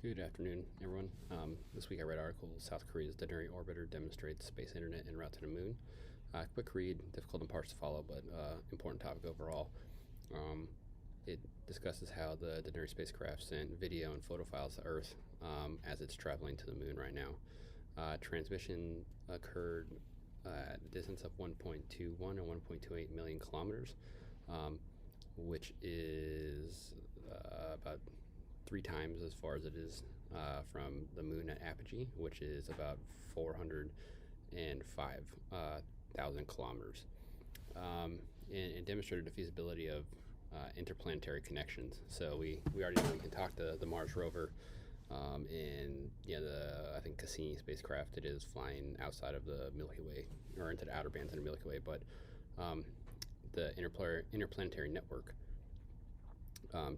Good afternoon, everyone. This week I read an article, South Korea's Danuri orbiter demonstrates space internet en route to the moon. Quick read, difficult in parts to follow, but important topic overall. It discusses how the Danuri spacecraft sent video and photo files to Earth as it's traveling to the moon right now. Transmission occurred at a distance of 1.21 or 1.28 million kilometers, which is about 3 times as far as it is from the moon at apogee, which is about 405,000 kilometers, and demonstrated the feasibility of interplanetary connections. So we already know we can talk to the Mars rover, and I think Cassini spacecraft, it is flying outside of the Milky Way or into the outer bands of the Milky Way, but the interplanetary network,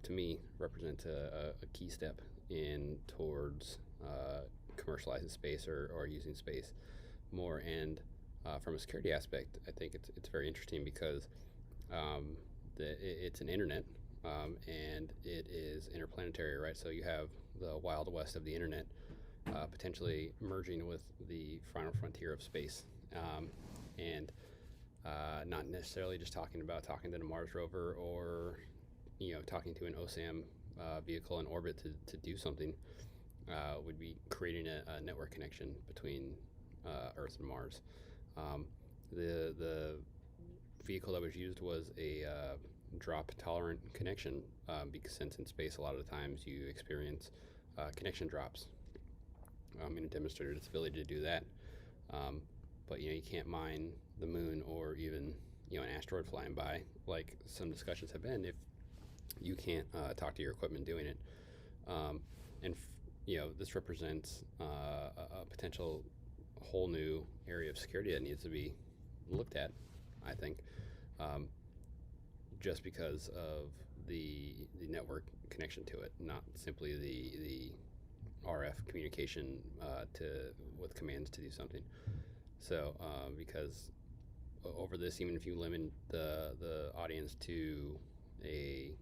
to me, represents a key step in towards commercializing space or using space more. And from a security aspect, I think it's very interesting because it's an internet, and it is interplanetary, right? So you have the wild west of the internet potentially merging with the final frontier of space, and not necessarily just talking to the Mars rover or talking to an OSAM vehicle in orbit to do something. Would be creating a network connection between Earth and Mars. The vehicle that was used was a drop tolerant connection, because since in space a lot of the times you experience connection drops, and it demonstrated its ability to do that. But you can't mine the moon or even an asteroid flying by, like some discussions have been, if you can't talk to your equipment doing it. And this represents a potential whole new area of security that needs to be looked at, I think, just because of the network connection to it, not simply the RF communication with commands to do something. So because over this, even if you limit the audience to a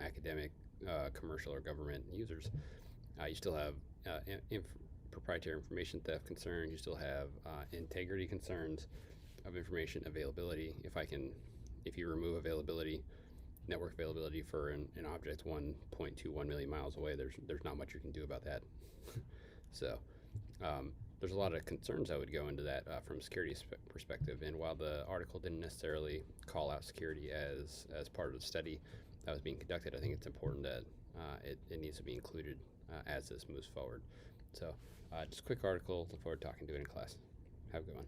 academic, commercial, or government users, you still have proprietary information theft concerns. You still have integrity concerns of information availability. If you remove network availability for an object 1.21 million miles away, there's not much you can do about that. So there's a lot of concerns that would go into that from a security perspective. And while the article didn't necessarily call out security as part of the study that was being conducted, I think it's important that it needs to be included as this moves forward. So just a quick article. Look forward to talking to it in class. Have a good one.